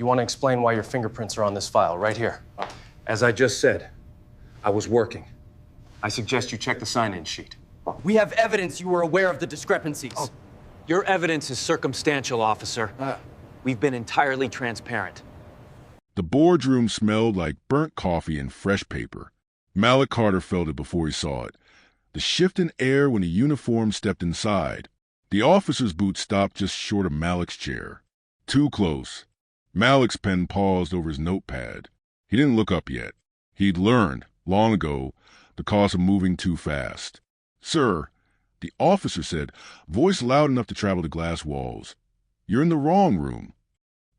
You want to explain why your fingerprints are on this file, right here? As I just said, I was working. I suggest you check the sign-in sheet. We have evidence you were aware of the discrepancies. Oh, your evidence is circumstantial, officer. We've been entirely transparent. The boardroom smelled like burnt coffee and fresh paper. Malik Carter felt it before he saw it. The shift in air when a uniform stepped inside. The officer's boots stopped just short of Malik's chair. Too close. Malik's pen paused over his notepad. He didn't look up yet. He'd learned, long ago, the cost of moving too fast. "Sir," the officer said, voice loud enough to travel the glass walls. "You're in the wrong room."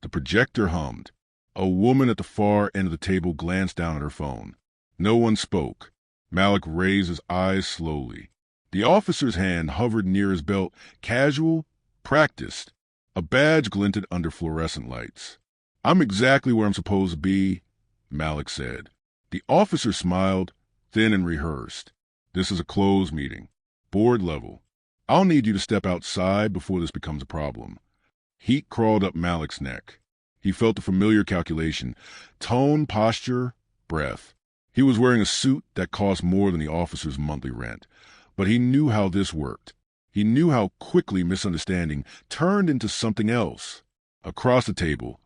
The projector hummed. A woman at the far end of the table glanced down at her phone. No one spoke. Malik raised his eyes slowly. The officer's hand hovered near his belt, casual, practiced. A badge glinted under fluorescent lights. "I'm exactly where I'm supposed to be," Malik said. The officer smiled, thin and rehearsed. "This is a closed meeting. Board level. I'll need you to step outside before this becomes a problem." Heat crawled up Malik's neck. He felt the familiar calculation. Tone, posture, breath. He was wearing a suit that cost more than the officer's monthly rent. But he knew how this worked. He knew how quickly misunderstanding turned into something else. Across the table,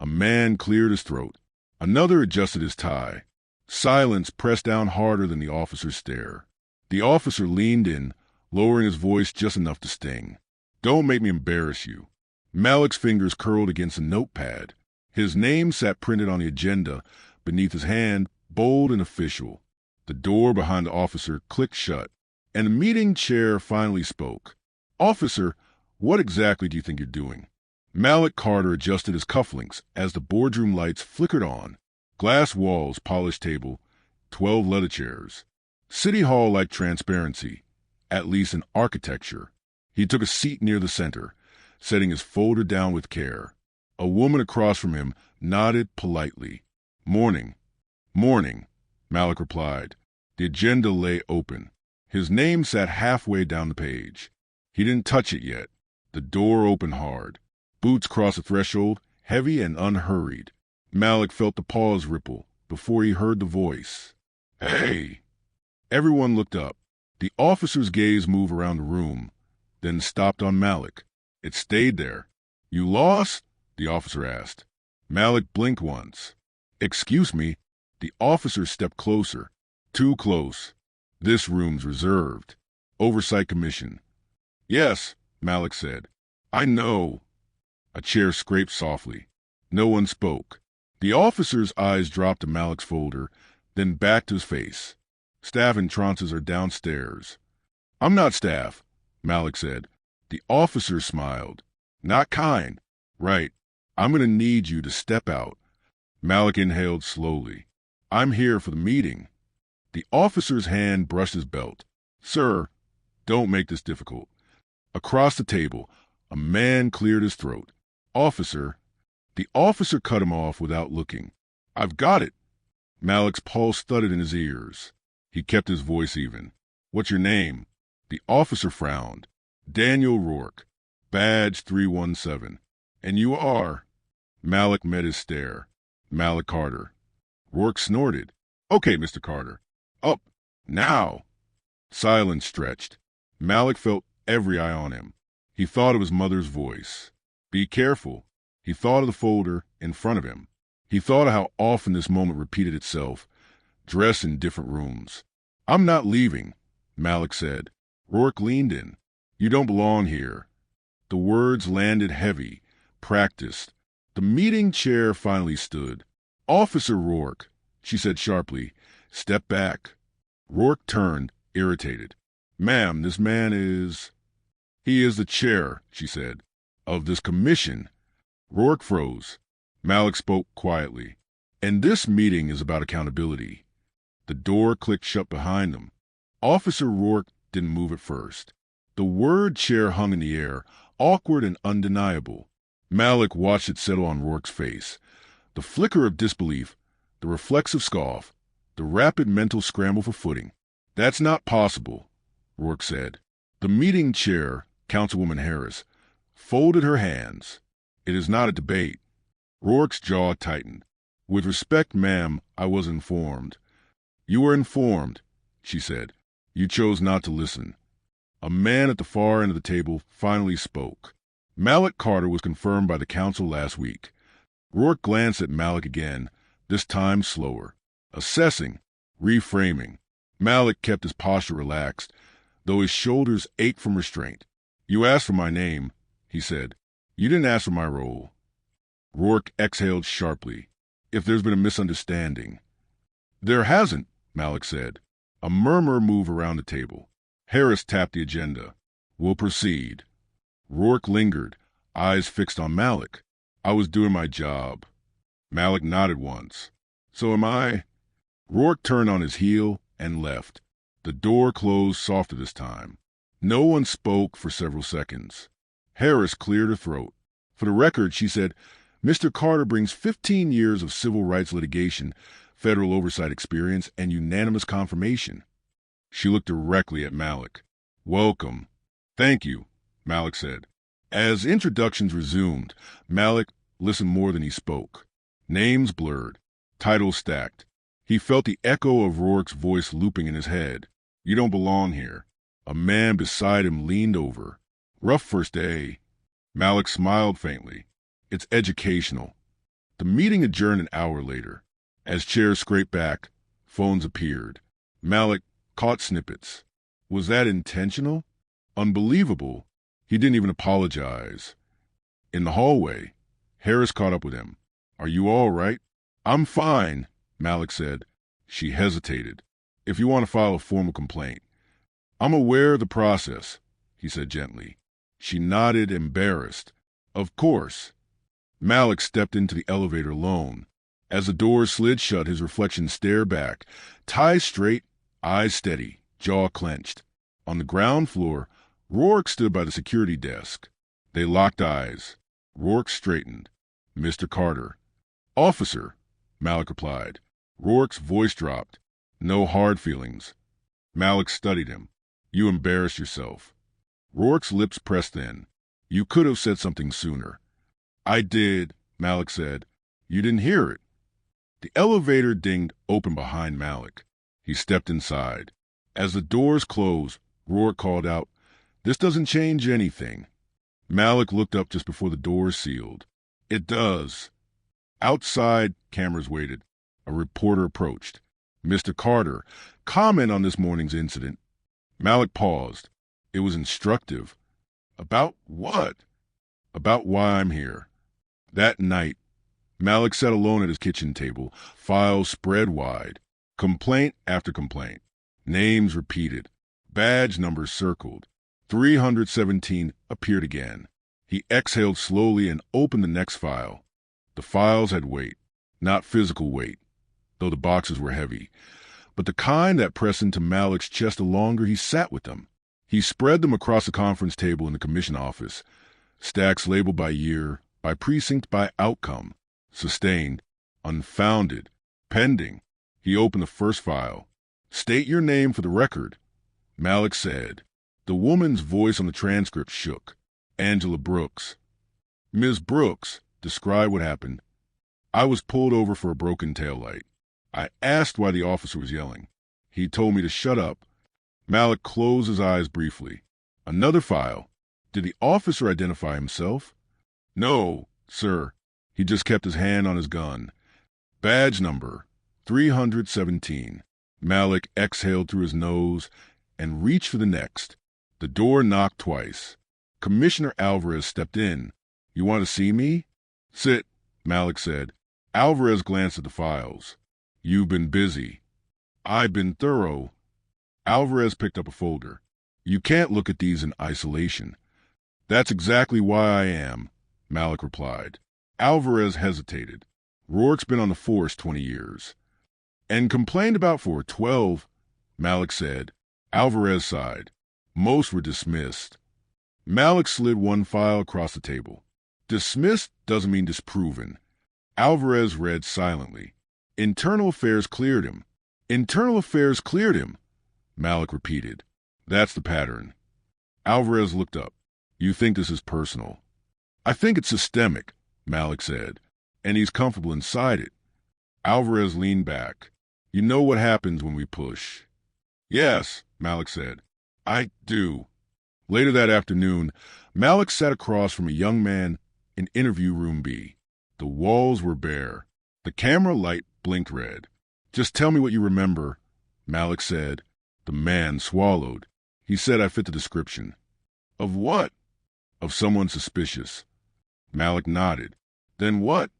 a man cleared his throat. Another adjusted his tie. Silence pressed down harder than the officer's stare. The officer leaned in, lowering his voice just enough to sting. "Don't make me embarrass you." Malik's fingers curled against a notepad. His name sat printed on the agenda beneath his hand, bold and official. The door behind the officer clicked shut, and the meeting chair finally spoke. "Officer, what exactly do you think you're doing?" Malik Carter adjusted his cufflinks as the boardroom lights flickered on. Glass walls, polished table, 12 leather chairs. City Hall-like transparency, at least in architecture. He took a seat near the center, setting his folder down with care. A woman across from him nodded politely. "Morning." "Morning," Malik replied. The agenda lay open. His name sat halfway down the page. He didn't touch it yet. The door opened hard. Boots crossed the threshold, heavy and unhurried. Malik felt the pause ripple before he heard the voice. "Hey!" Everyone looked up. The officer's gaze moved around the room, then stopped on Malik. It stayed there. "You lost?" the officer asked. Malik blinked once. "Excuse me." The officer stepped closer. Too close. "This room's reserved. Oversight Commission." "Yes," Malik said. "I know." A chair scraped softly. No one spoke. The officer's eyes dropped to Malik's folder, then back to his face. "Staff entrances are downstairs." "I'm not staff," Malik said. The officer smiled. "Not kind." "Right. I'm going to need you to step out." Malik inhaled slowly. "I'm here for the meeting." The officer's hand brushed his belt. "Sir, don't make this difficult." Across the table, a man cleared his throat. "Officer." The officer cut him off without looking. "I've got it." Malik's pulse thudded in his ears. He kept his voice even. "What's your name?" The officer frowned. "Daniel Rourke. Badge 317. And you are?" Malik met his stare. "Malik Carter." Rourke snorted. "Okay, Mr. Carter. Up. Now." Silence stretched. Malik felt every eye on him. He thought of his mother's voice. "Be careful." He thought of the folder in front of him. He thought of how often this moment repeated itself, dressed in different rooms. "I'm not leaving," Malik said. Rourke leaned in. "You don't belong here." The words landed heavy, practiced. The meeting chair finally stood. "Officer Rourke," she said sharply, "step back." Rourke turned, irritated. "Ma'am, this man is—" "He is the chair," she said, "of this commission." Rourke froze. Malik spoke quietly. "And this meeting is about accountability." The door clicked shut behind them. Officer Rourke didn't move at first. The word chair hung in the air, awkward and undeniable. Malik watched it settle on Rourke's face. The flicker of disbelief, the reflexive scoff, the rapid mental scramble for footing. "That's not possible," Rourke said. The meeting chair, Councilwoman Harris, folded her hands. "It is not a debate." Rourke's jaw tightened. With respect, ma'am, I was informed. You were informed, she said. You chose not to listen. A man at the far end of the table finally spoke. Malik Carter was confirmed by the council last week. Rourke glanced at Malik again, this time slower. Assessing, reframing. Malik kept his posture relaxed, though his shoulders ached from restraint. You asked for my name, he said. You didn't ask for my role. Rourke exhaled sharply. If there's been a misunderstanding. There hasn't, Malik said. A murmur moved around the table. Harris tapped the agenda. We'll proceed. Rourke lingered, eyes fixed on Malik. I was doing my job. Malik nodded once. So am I. Rourke turned on his heel and left. The door closed softer this time. No one spoke for several seconds. Harris cleared her throat. For the record, she said, Mr. Carter brings 15 years of civil rights litigation, federal oversight experience, and unanimous confirmation. She looked directly at Malik. Welcome. Thank you, Malik said. As introductions resumed, Malik listened more than he spoke. Names blurred, titles stacked. He felt the echo of Rourke's voice looping in his head. You don't belong here. A man beside him leaned over. Rough first day. Malik smiled faintly. It's educational. The meeting adjourned an hour later. As chairs scraped back, phones appeared. Malik caught snippets. Was that intentional? Unbelievable. He didn't even apologize. In the hallway, Harris caught up with him. Are you all right? I'm fine, Malik said. She hesitated. If you want to file a formal complaint. I'm aware of the process, he said gently. She nodded, embarrassed. Of course. Malik stepped into the elevator alone. As the door slid shut, his reflection stared back, ties straight, eyes steady, jaw clenched. On the ground floor, Rourke stood by the security desk. They locked eyes. Rourke straightened. Mr. Carter. Officer, Malik replied. Rourke's voice dropped. No hard feelings. Malik studied him. You embarrassed yourself. Rourke's lips pressed in. You could have said something sooner. I did, Malik said. You didn't hear it. The elevator dinged open behind Malik. He stepped inside. As the doors closed, Rourke called out, This doesn't change anything. Malik looked up just before the doors sealed. It does. Outside, cameras waited. A reporter approached. Mr. Carter, comment on this morning's incident. Malik paused. It was instructive. About what? About why I'm here. That night, Malik sat alone at his kitchen table, files spread wide. Complaint after complaint. Names repeated. Badge numbers circled. 317 appeared again. He exhaled slowly and opened the next file. The files had weight. Not physical weight, though the boxes were heavy, but the kind that pressed into Malik's chest the longer he sat with them. He spread them across the conference table in the commission office. Stacks labeled by year, by precinct, by outcome. Sustained, unfounded, pending. He opened the first file. State your name for the record, Malik said. The woman's voice on the transcript shook. Angela Brooks. Ms. Brooks, describe what happened. I was pulled over for a broken taillight. I asked why the officer was yelling. He told me to shut up. Malik closed his eyes briefly. Another file. Did the officer identify himself? No, sir. He just kept his hand on his gun. Badge number 317. Malik exhaled through his nose and reached for the next. The door knocked twice. Commissioner Alvarez stepped in. You want to see me? Sit, Malik said. Alvarez glanced at the files. You've been busy. I've been thorough. Alvarez picked up a folder. You can't look at these in isolation. That's exactly why I am, Malik replied. Alvarez hesitated. Rourke's been on the force 20 years. And complained about for 12, Malik said. Alvarez sighed. Most were dismissed. Malik slid one file across the table. Dismissed doesn't mean disproven. Alvarez read silently. Internal Affairs cleared him. Internal Affairs cleared him, Malik repeated. That's the pattern. Alvarez looked up. You think this is personal? I think it's systemic, Malik said. and he's comfortable inside it. Alvarez leaned back. You know what happens when we push. Yes, Malik said. I do. Later that afternoon, Malik sat across from a young man in interview room B. The walls were bare. The camera light blinked red. Just tell me what you remember, Malik said. The man swallowed. He said I fit the description. Of what? Of someone suspicious. Malik nodded. Then what?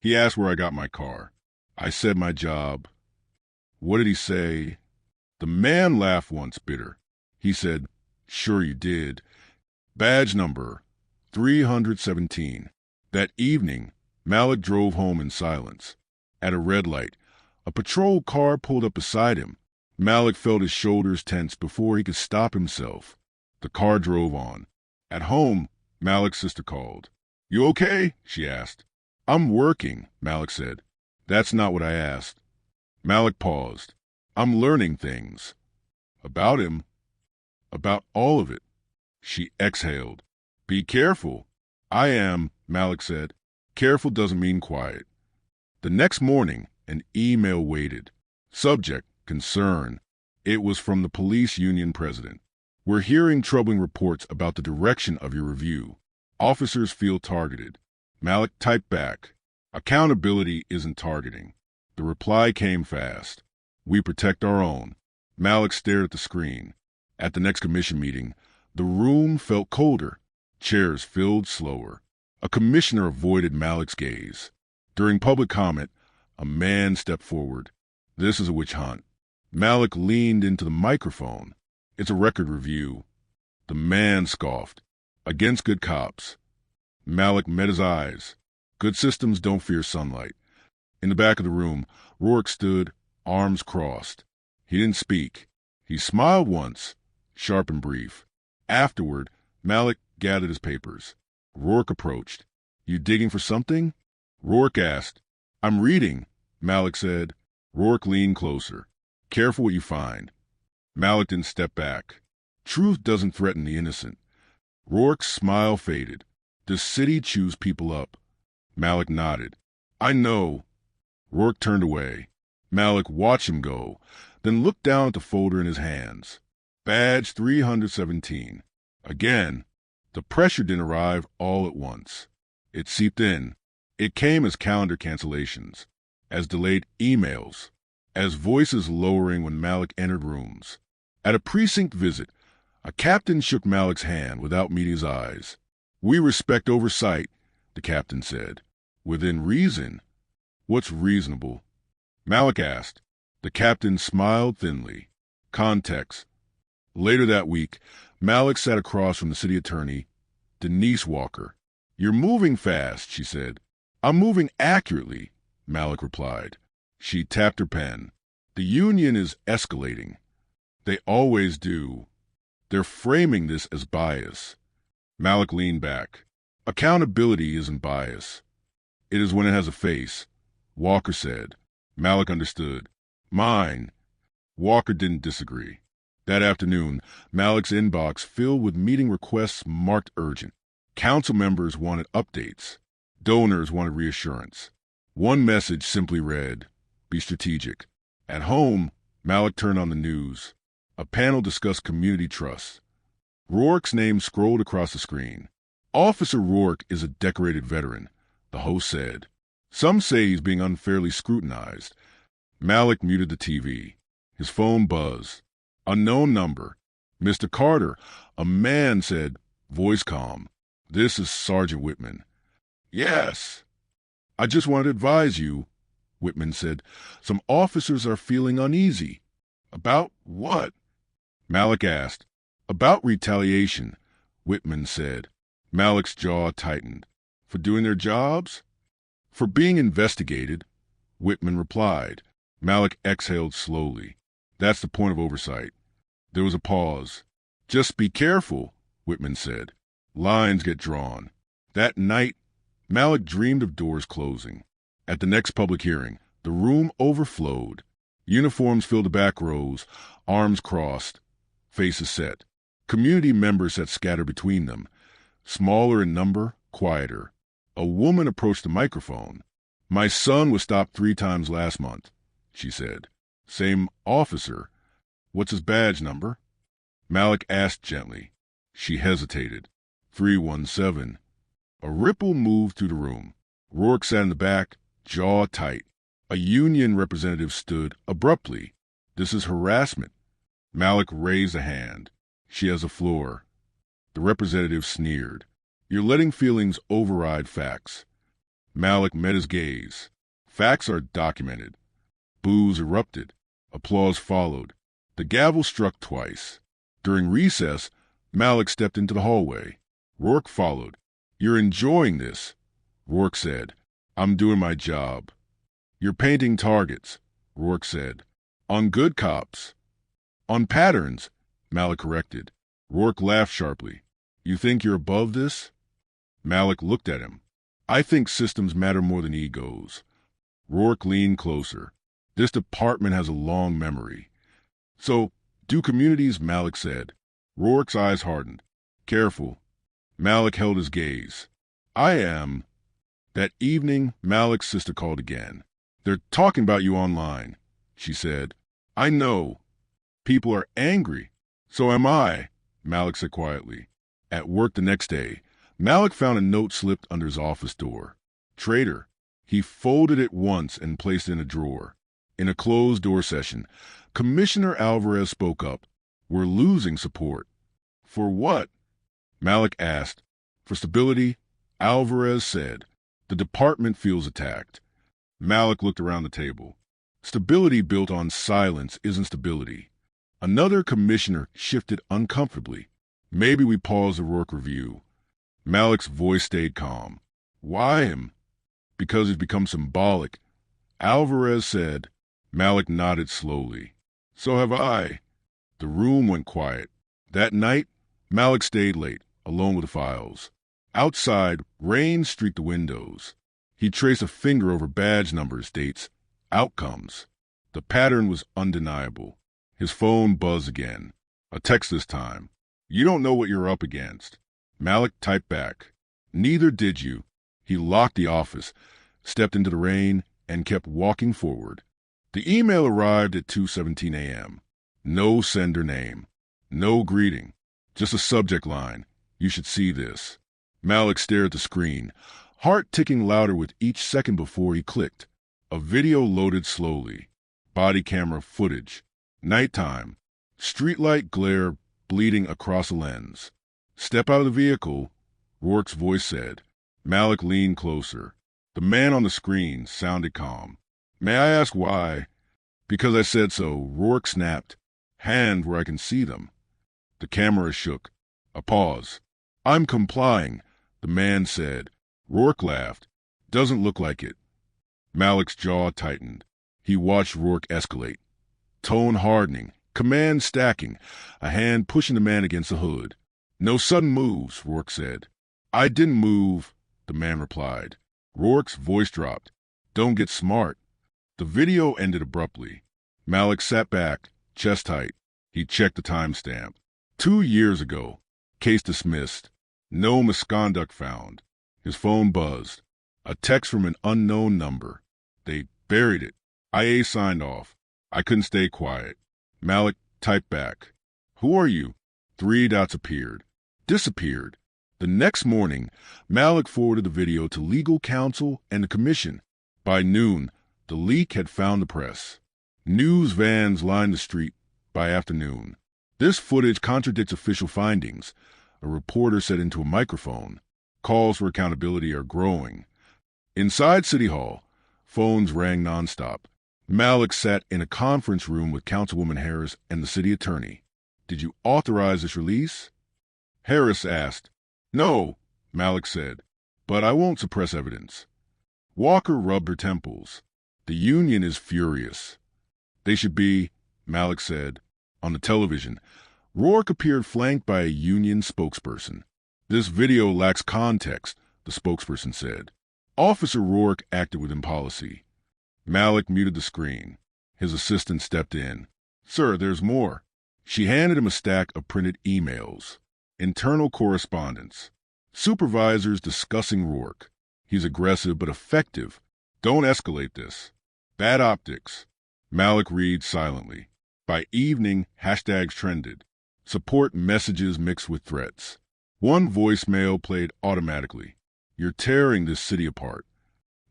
He asked where I got my car. I said my job. What did he say? The man laughed once, bitter. He said, sure you did. Badge number 317. That evening, Malik drove home in silence. At a red light, a patrol car pulled up beside him. Malik felt his shoulders tense before he could stop himself. The car drove on. At home, Malik's sister called. You okay? She asked. I'm working, Malik said. That's not what I asked. Malik paused. I'm learning things. About him? About all of it. She exhaled. Be careful. I am, Malik said. Careful doesn't mean quiet. The next morning, an email waited. Subject, concern. It was from the police union president. We're hearing troubling reports about the direction of your review. Officers feel targeted. Malik typed back. Accountability isn't targeting. The reply came fast. We protect our own. Malik stared at the screen. At the next commission meeting, the room felt colder. Chairs filled slower. A commissioner avoided Malik's gaze. During public comment, a man stepped forward. This is a witch hunt. Malik leaned into the microphone. It's a record review. The man scoffed. Against good cops. Malik met his eyes. Good systems don't fear sunlight. In the back of the room, Rourke stood, arms crossed. He didn't speak. He smiled once, sharp and brief. Afterward, Malik gathered his papers. Rourke approached. You digging for something? Rourke asked. I'm reading, Malik said. Rourke leaned closer. Careful what you find. Malik didn't step back. Truth doesn't threaten the innocent. Rourke's smile faded. Does city chews people up? Malik nodded. I know. Rourke turned away. Malik watched him go, then looked down at the folder in his hands. Badge 317. Again, the pressure didn't arrive all at once. It seeped in. It came as calendar cancellations, as delayed emails, as voices lowering when Malik entered rooms. At a precinct visit, a captain shook Malik's hand without meeting his eyes. We respect oversight, the captain said. Within reason. What's reasonable? Malik asked. The captain smiled thinly. Context. Later that week, Malik sat across from the city attorney, Denise Walker. You're moving fast, she said. I'm moving accurately, Malik replied. She tapped her pen. The union is escalating. They always do. They're framing this as bias. Malik leaned back. Accountability isn't bias. It is when it has a face, Walker said. Malik understood. Mine. Walker didn't disagree. That afternoon, Malik's inbox filled with meeting requests marked urgent. Council members wanted updates. Donors wanted reassurance. One message simply read, be strategic. At home, Malik turned on the news. A panel discussed community trust. Rourke's name scrolled across the screen. Officer Rourke is a decorated veteran, the host said. Some say he's being unfairly scrutinized. Malik muted the TV. His phone buzzed. Unknown number. Mr. Carter, a man said, voice calm. This is Sergeant Whitman. Yes. I just want to advise you, Whitman said. Some officers are feeling uneasy. About what? Malik asked. About retaliation, Whitman said. Malik's jaw tightened. For doing their jobs? For being investigated, Whitman replied. Malik exhaled slowly. That's the point of oversight. There was a pause. Just be careful, Whitman said. Lines get drawn. That night, Malik dreamed of doors closing. At the next public hearing, the room overflowed. Uniforms filled the back rows, arms crossed, faces set. Community members sat scattered between them, smaller in number, quieter. A woman approached the microphone. My son was stopped 3 times last month, she said. Same officer. What's his badge number? Malik asked gently. She hesitated. 317. A ripple moved through the room. Rourke sat in the back, jaw tight. A union representative stood abruptly. This is harassment. Malik raised a hand. She has the floor. The representative sneered. You're letting feelings override facts. Malik met his gaze. Facts are documented. Boos erupted. Applause followed. The gavel struck twice. During recess, Malik stepped into the hallway. Rourke followed. You're enjoying this, Rourke said. I'm doing my job. You're painting targets, Rourke said. On good cops. On patterns, Malik corrected. Rourke laughed sharply. You think you're above this? Malik looked at him. I think systems matter more than egos. Rourke leaned closer. This department has a long memory. So, do communities, Malik said. Rourke's eyes hardened. Careful. Malik held his gaze. I am. That evening, Malik's sister called again. They're talking about you online, she said. I know. People are angry. So am I, Malik said quietly. At work the next day, Malik found a note slipped under his office door. Traitor. He folded it once and placed it in a drawer. In a closed-door session, Commissioner Alvarez spoke up. We're losing support. For what? Malik asked. For stability, Alvarez said. The department feels attacked. Malik looked around the table. Stability built on silence isn't stability. Another commissioner shifted uncomfortably. Maybe we pause the Rourke review. Malik's voice stayed calm. Why him? Because he's become symbolic. Alvarez said. Malik nodded slowly. So have I. The room went quiet. That night, Malik stayed late, alone with the files. Outside, rain streaked the windows. He traced a finger over badge numbers, dates, outcomes. The pattern was undeniable. His phone buzzed again. A text this time. You don't know what you're up against. Malik typed back. Neither did you. He locked the office, stepped into the rain, and kept walking forward. The email arrived at 2:17 a.m. No sender name. No greeting. Just a subject line. You should see this. Malik stared at the screen, heart ticking louder with each second before he clicked. A video loaded slowly. Body camera footage. Nighttime. Streetlight glare bleeding across a lens. Step out of the vehicle, Rourke's voice said. Malik leaned closer. The man on the screen sounded calm. May I ask why? Because I said so, Rourke snapped. Hand where I can see them. The camera shook. A pause. I'm complying, the man said. Rourke laughed. Doesn't look like it. Malik's jaw tightened. He watched Rourke escalate. Tone hardening, command stacking, a hand pushing the man against the hood. No sudden moves, Rourke said. I didn't move, the man replied. Rourke's voice dropped. Don't get smart. The video ended abruptly. Malik sat back, chest tight. He checked the timestamp. 2 years ago. Case dismissed. No misconduct found. His phone buzzed. A text from an unknown number. They buried it. IA signed off. I couldn't stay quiet. Malik typed back. Who are you? 3 dots appeared. Disappeared. The next morning, Malik forwarded the video to legal counsel and the commission. By noon, the leak had found the press. News vans lined the street by afternoon. This footage contradicts official findings, a reporter said into a microphone. Calls for accountability are growing. Inside City Hall, phones rang nonstop. Malik sat in a conference room with Councilwoman Harris and the city attorney. Did you authorize this release? Harris asked. No, Malik said, but I won't suppress evidence. Walker rubbed her temples. The union is furious. They should be, Malik said. On the television, Rourke appeared flanked by a union spokesperson. This video lacks context, the spokesperson said. Officer Rourke acted within policy. Malik muted the screen. His assistant stepped in. Sir, there's more. She handed him a stack of printed emails. Internal correspondence. Supervisors discussing Rourke. He's aggressive but effective. Don't escalate this. Bad optics. Malik reads silently. By evening, hashtags trended. Support messages mixed with threats. One voicemail played automatically. You're tearing this city apart.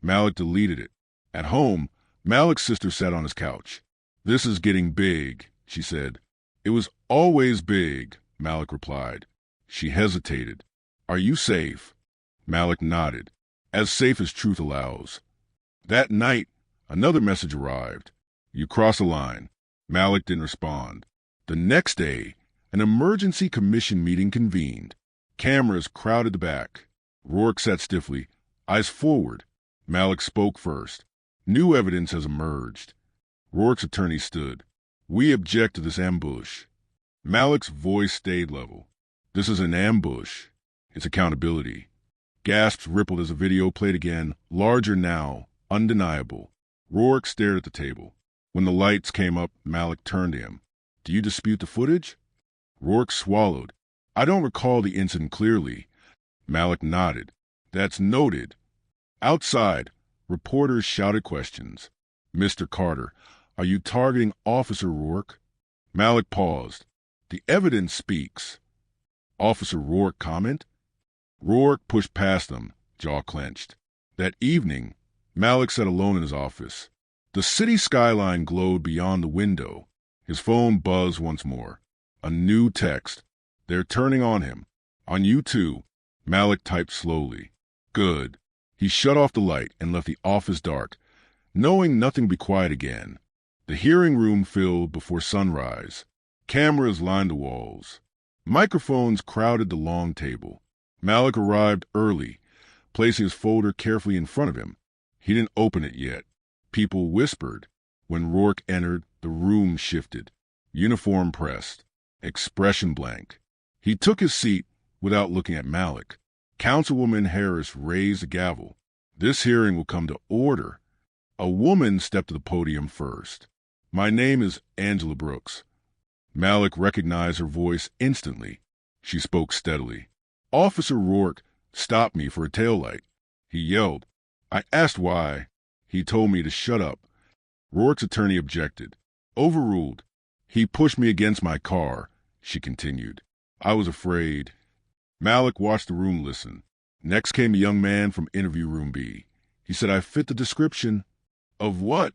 Malik deleted it. At home, Malik's sister sat on his couch. This is getting big, she said. It was always big, Malik replied. She hesitated. Are you safe? Malik nodded. As safe as truth allows. That night, another message arrived. You cross a line. Malik didn't respond. The next day, an emergency commission meeting convened. Cameras crowded the back. Rourke sat stiffly, eyes forward. Malik spoke first. New evidence has emerged. Rourke's attorney stood. We object to this ambush. Malik's voice stayed level. This is an ambush. It's accountability. Gasps rippled as the video played again, larger now, undeniable. Rourke stared at the table. When the lights came up, Malik turned to him. Do you dispute the footage? Rourke swallowed. I don't recall the incident clearly. Malik nodded. That's noted. Outside, reporters shouted questions. Mr. Carter, are you targeting Officer Rourke? Malik paused. The evidence speaks. Officer Rourke comment? Rourke pushed past them, jaw clenched. That evening, Malik sat alone in his office. The city skyline glowed beyond the window. His phone buzzed once more. A new text. They're turning on him. On you too. Malik typed slowly. Good. He shut off the light and left the office dark, knowing nothing would be quiet again. The hearing room filled before sunrise. Cameras lined the walls. Microphones crowded the long table. Malik arrived early, placing his folder carefully in front of him. He didn't open it yet. People whispered. When Rourke entered, the room shifted. Uniform pressed. Expression blank. He took his seat without looking at Malik. Councilwoman Harris raised the gavel. This hearing will come to order. A woman stepped to the podium first. My name is Angela Brooks. Malik recognized her voice instantly. She spoke steadily. Officer Rourke stopped me for a taillight. He yelled. I asked why. He told me to shut up. Rourke's attorney objected. Overruled. He pushed me against my car, she continued. I was afraid. Malik watched the room listen. Next came a young man from interview room B. He said I fit the description. Of what?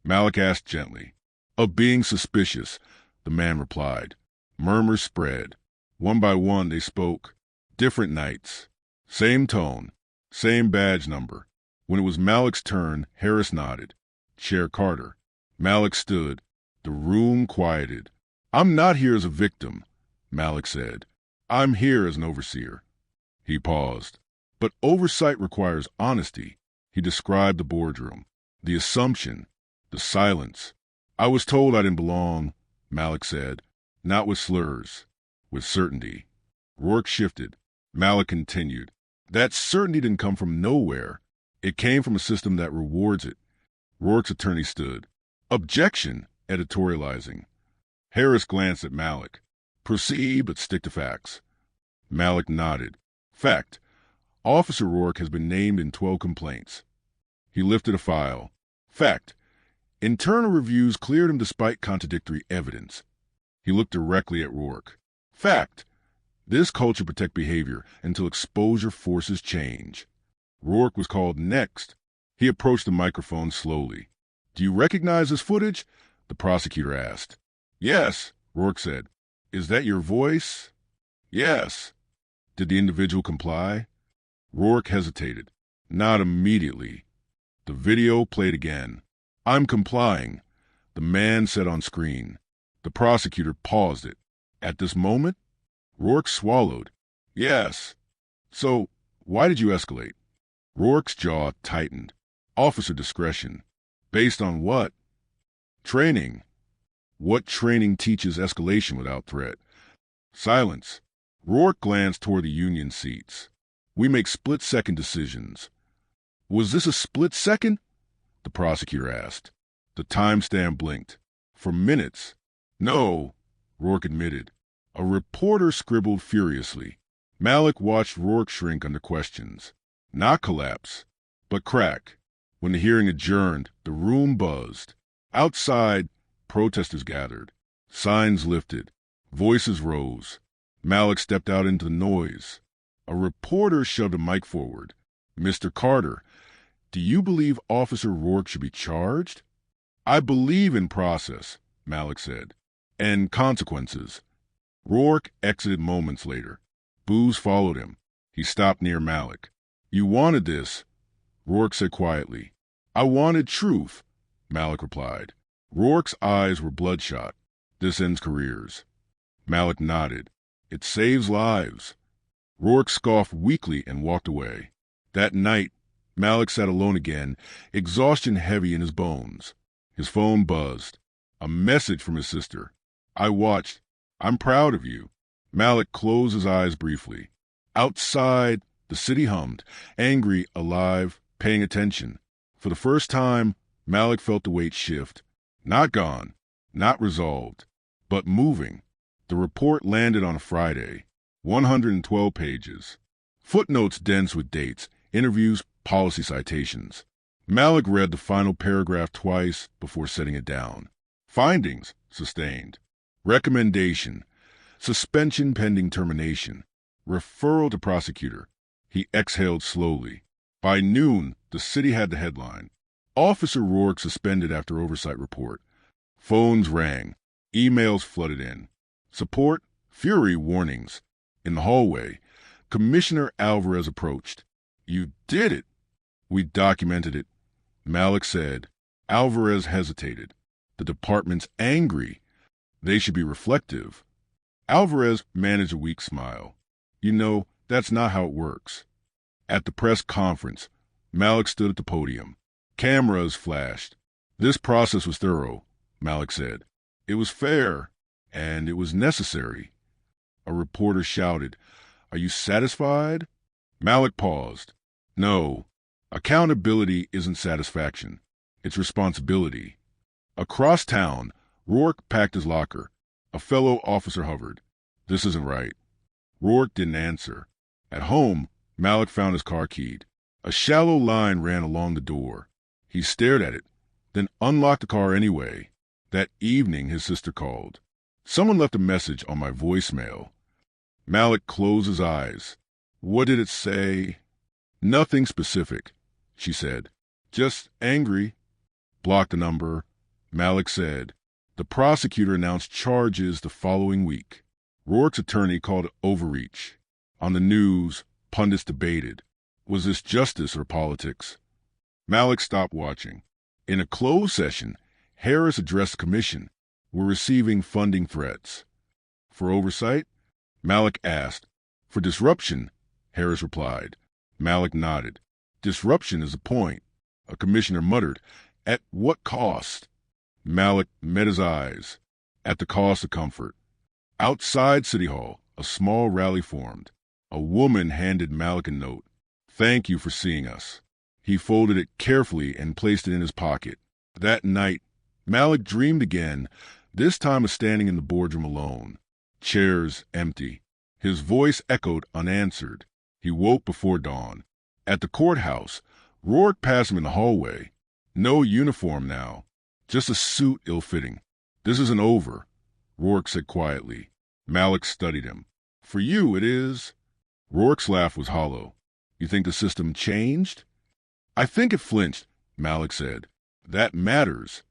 Malik asked gently. Of being suspicious, the man replied. Murmurs spread. One by one they spoke. Different nights. Same tone. Same badge number. When it was Malik's turn, Harris nodded. Chair Carter. Malik stood. The room quieted. I'm not here as a victim, Malik said. I'm here as an overseer. He paused. But oversight requires honesty. He described the boardroom. The assumption. The silence. I was told I didn't belong, Malik said. Not with slurs. With certainty. Rourke shifted. Malik continued. That certainty didn't come from nowhere. It came from a system that rewards it. Rourke's attorney stood. Objection, editorializing. Harris glanced at Malik. Proceed, but stick to facts. Malik nodded. Fact. Officer Rourke has been named in 12 complaints. He lifted a file. Fact. Internal reviews cleared him despite contradictory evidence. He looked directly at Rourke. Fact. This culture protects behavior until exposure forces change. Rourke was called next. He approached the microphone slowly. Do you recognize this footage? The prosecutor asked. Yes, Rourke said. Is that your voice? Yes. Did the individual comply? Rourke hesitated. Not immediately. The video played again. I'm complying, the man said on screen. The prosecutor paused it. At this moment? Rourke swallowed. Yes. So, why did you escalate? Rourke's jaw tightened. Officer discretion. Based on what? Training. What training teaches escalation without threat? Silence. Rourke glanced toward the union seats. We make split-second decisions. Was this a split second? The prosecutor asked. The timestamp blinked. For minutes. No, Rourke admitted. A reporter scribbled furiously. Malik watched Rourke shrink under questions. Not collapse, but crack. When the hearing adjourned, the room buzzed. Outside, protesters gathered. Signs lifted. Voices rose. Malik stepped out into the noise. A reporter shoved a mic forward. "Mr. Carter, do you believe Officer Rourke should be charged?" "I believe in process," Malik said, "and consequences." Rourke exited moments later. Boos followed him. He stopped near Malik. "You wanted this," Rourke said quietly. "I wanted truth," Malik replied. Rourke's eyes were bloodshot. "This ends careers." Malik nodded. "It saves lives." Rourke scoffed weakly and walked away. That night, Malik sat alone again, exhaustion heavy in his bones. His phone buzzed. A message from his sister. "I watched. I'm proud of you." Malik closed his eyes briefly. Outside, the city hummed, angry, alive, paying attention. For the first time, Malik felt the weight shift. Not gone, not resolved, but moving. The report landed on a Friday. 112 pages. Footnotes dense with dates, interviews, policy citations. Malik read the final paragraph twice before setting it down. Findings, sustained. Recommendation, suspension pending termination. Referral to prosecutor. He exhaled slowly. By noon, the city had the headline. Officer Rourke suspended after oversight report. Phones rang. Emails flooded in. Support, fury, warnings. In the hallway, Commissioner Alvarez approached. "You did it." "We documented it," Malik said. Alvarez hesitated. "The department's angry. They should be reflective." Alvarez managed a weak smile. "You know, that's not how it works." At the press conference, Malik stood at the podium. Cameras flashed. "This process was thorough," Malik said. "It was fair, and it was necessary." A reporter shouted, "Are you satisfied?" Malik paused. "No. Accountability isn't satisfaction. It's responsibility." Across town, Rourke packed his locker. A fellow officer hovered. "This isn't right." Rourke didn't answer. At home, Malik found his car keyed. A shallow line ran along the door. He stared at it, then unlocked the car anyway. That evening, his sister called. "Someone left a message on my voicemail." Malik closed his eyes. "What did it say?" "Nothing specific," she said. "Just angry." "Block the number," Malik said. The prosecutor announced charges the following week. Rourke's attorney called it overreach. On the news, pundits debated. Was this justice or politics? Malik stopped watching. In a closed session, Harris addressed the commission. "We're receiving funding threats." "For oversight?" Malik asked. "For disruption," Harris replied. Malik nodded. "Disruption is the point." A commissioner muttered, "At what cost?" Malik met his eyes. "At the cost of comfort." Outside City Hall, a small rally formed. A woman handed Malik a note. "Thank you for seeing us." He folded it carefully and placed it in his pocket. That night, Malik dreamed again, this time of standing in the boardroom alone. Chairs empty. His voice echoed unanswered. He woke before dawn. At the courthouse, Rourke passed him in the hallway. No uniform now, just a suit ill-fitting. "This isn't over," Rourke said quietly. Malik studied him. "For you, it is." Rourke's laugh was hollow. "You think the system changed?" "I think it flinched," Malik said. "That matters."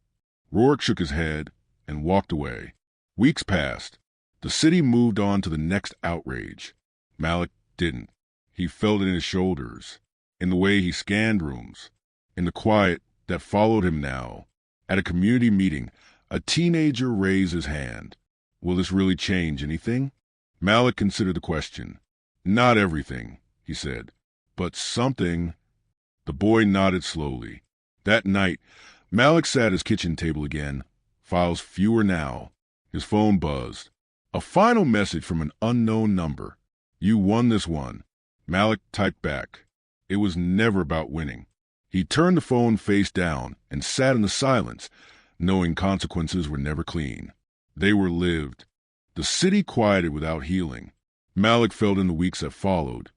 Rourke shook his head and walked away. Weeks passed. The city moved on to the next outrage. Malik didn't. He felt it in his shoulders, in the way he scanned rooms, in the quiet that followed him now. At a community meeting, a teenager raised his hand. Will this really change anything? Malik considered the question. Not everything, he said, but something. The boy nodded slowly. That night, Malik sat at his kitchen table again, files fewer now. His phone buzzed. A final message from an unknown number. You won this one. Malik typed back. It was never about winning. He turned the phone face down and sat in the silence, knowing consequences were never clean. They were lived. The city quieted without healing. Malik felt in the weeks that followed.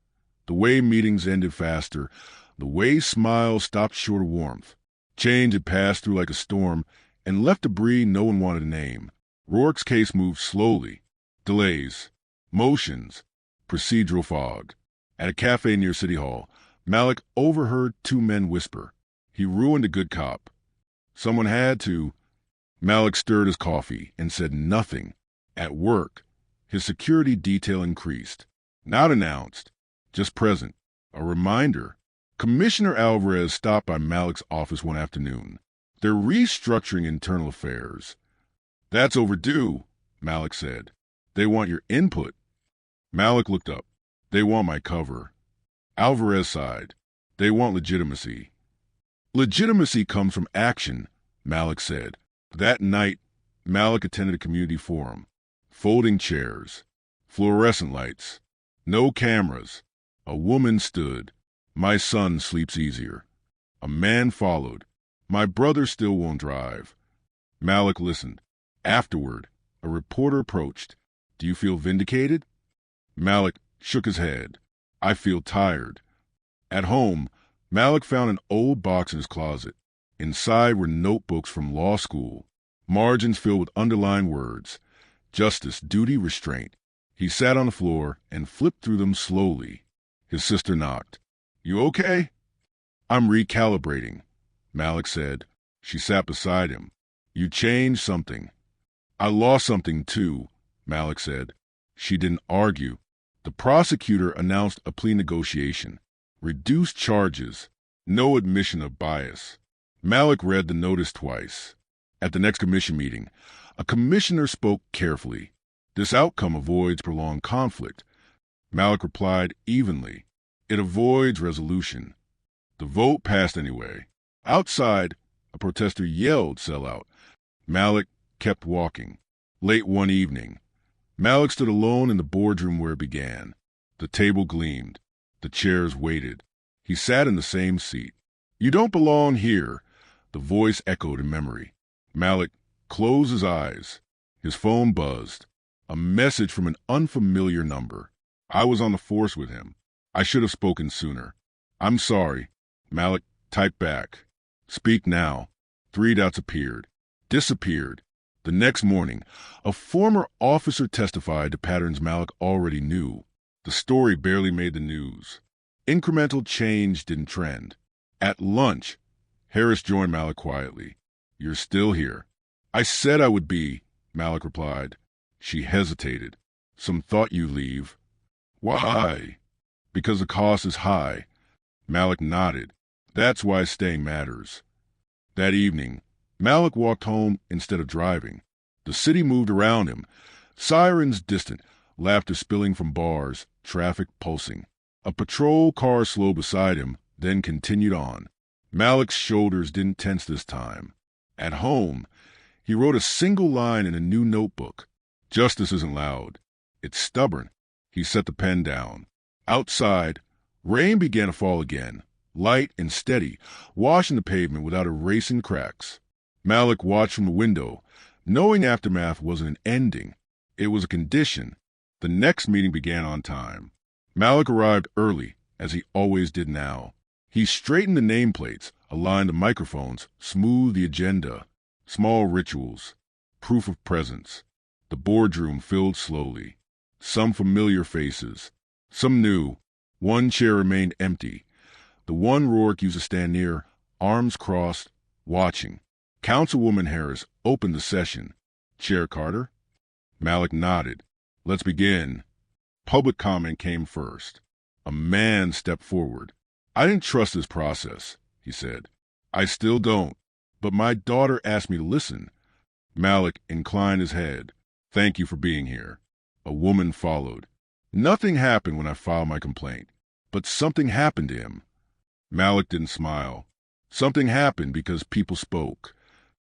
The way meetings ended faster, The way smile stopped short of warmth. Change had passed through like a storm and left debris no one wanted to name. Rourke's case moved slowly. Delays, motions, procedural fog. At a cafe near City Hall, Malik overheard two men whisper. He ruined a good cop. Someone had to. Malik stirred his coffee and said nothing. At work, his security detail increased. Not announced, just present. A reminder. Commissioner Alvarez stopped by Malik's office one afternoon. They're restructuring internal affairs. That's overdue, Malik said. They want your input. Malik looked up. They want my cover. Alvarez sighed. They want legitimacy. Legitimacy comes from action, Malik said. That night, Malik attended a community forum. Folding chairs. Fluorescent lights. No cameras. A woman stood. My son sleeps easier. A man followed. My brother still won't drive. Malik listened. Afterward, a reporter approached. Do you feel vindicated? Malik shook his head. I feel tired. At home, Malik found an old box in his closet. Inside were notebooks from law school, margins filled with underlined words. Justice, duty, restraint. He sat on the floor and flipped through them slowly. His sister knocked. You okay? I'm recalibrating, Malik said. She sat beside him. You changed something. I lost something too, Malik said. She didn't argue. The prosecutor announced a plea negotiation. Reduced charges. No admission of bias. Malik read the notice twice. At the next commission meeting, a commissioner spoke carefully. This outcome avoids prolonged conflict. Malik replied evenly. It avoids resolution. The vote passed anyway. Outside, a protester yelled, "Sell out." Malik kept walking. Late one evening, Malik stood alone in the boardroom where it began. The table gleamed. The chairs waited. He sat in the same seat. You don't belong here, the voice echoed in memory. Malik closed his eyes. His phone buzzed. A message from an unfamiliar number. I was on the force with him. I should have spoken sooner. I'm sorry. Malik typed back. Speak now. 3 dots appeared. Disappeared. The next morning, a former officer testified to patterns Malik already knew. The story barely made the news. Incremental change didn't trend. At lunch, Harris joined Malik quietly. You're still here. I said I would be, Malik replied. She hesitated. Some thought you'd leave. Why? Because the cost is high. Malik nodded. That's why staying matters. That evening, Malik walked home instead of driving. The city moved around him. Sirens distant, laughter spilling from bars, traffic pulsing. A patrol car slowed beside him, then continued on. Malik's shoulders didn't tense this time. At home, he wrote a single line in a new notebook. Justice isn't loud. It's stubborn. He set the pen down. Outside, rain began to fall again, light and steady, washing the pavement without erasing cracks. Malik watched from the window, knowing aftermath wasn't an ending. It was a condition. The next meeting began on time. Malik arrived early, as he always did now. He straightened the nameplates, aligned the microphones, smoothed the agenda. Small rituals. Proof of presence. The boardroom filled slowly. Some familiar faces. Some new. One chair remained empty. The one Rourke used to stand near, arms crossed, watching. Councilwoman Harris opened the session. Chair Carter? Malik nodded. Let's begin. Public comment came first. A man stepped forward. I didn't trust this process, he said. I still don't. But my daughter asked me to listen. Malik inclined his head. Thank you for being here. A woman followed. Nothing happened when I filed my complaint, but something happened to him. Malik didn't smile. Something happened because people spoke.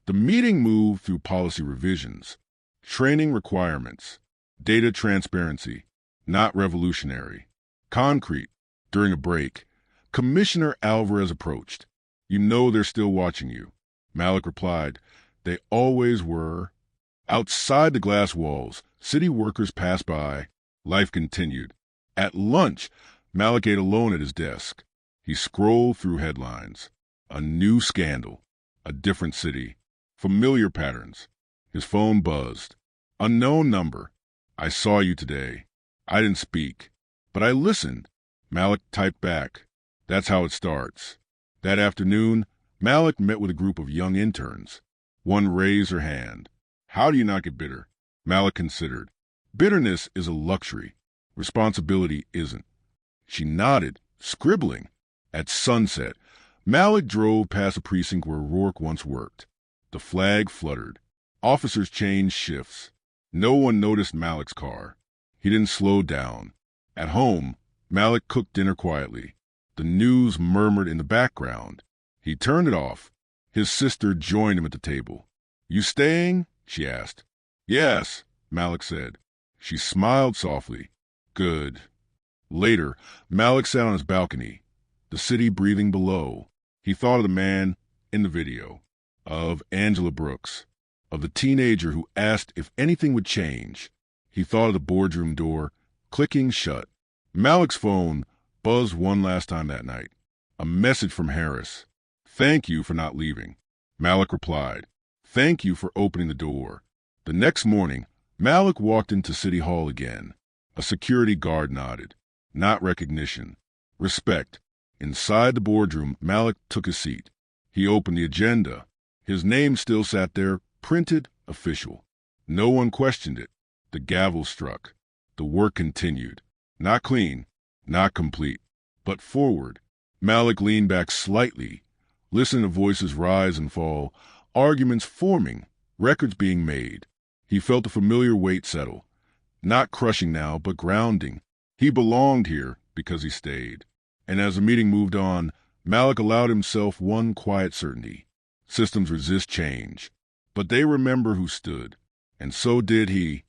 The meeting moved through policy revisions, training requirements, data transparency, not revolutionary, concrete. During a break, Commissioner Alvarez approached. You know they're still watching you. Malik replied, They always were. Outside the glass walls, city workers passed by. Life continued. At lunch, Malik ate alone at his desk. He scrolled through headlines. A new scandal. A different city. Familiar patterns. His phone buzzed. Unknown number. I saw you today. I didn't speak, but I listened. Malik typed back. That's how it starts. That afternoon, Malik met with a group of young interns. One raised her hand. How do you not get bitter? Malik considered. Bitterness is a luxury. Responsibility isn't. She nodded, scribbling. At sunset, Malik drove past a precinct where Rourke once worked. The flag fluttered. Officers changed shifts. No one noticed Malik's car. He didn't slow down. At home, Malik cooked dinner quietly. The news murmured in the background. He turned it off. His sister joined him at the table. You staying? She asked. Yes, Malik said. She smiled softly. Good. Later, Malik sat on his balcony, the city breathing below. He thought of the man in the video, of Angela Brooks, of the teenager who asked if anything would change. He thought of the boardroom door, clicking shut. Malik's phone buzzed one last time that night. A message from Harris. Thank you for not leaving. Malik replied. Thank you for opening the door. The next morning, Malik walked into City Hall again. A security guard nodded. Not recognition. Respect. Inside the boardroom, Malik took his seat. He opened the agenda. His name still sat there, printed, official. No one questioned it. The gavel struck. The work continued. Not clean, not complete, but forward. Malik leaned back slightly, listening to voices rise and fall, arguments forming, records being made. He felt a familiar weight settle. Not crushing now, but grounding. He belonged here because he stayed. And as the meeting moved on, Malik allowed himself one quiet certainty. Systems resist change, but they remember who stood. And so did he.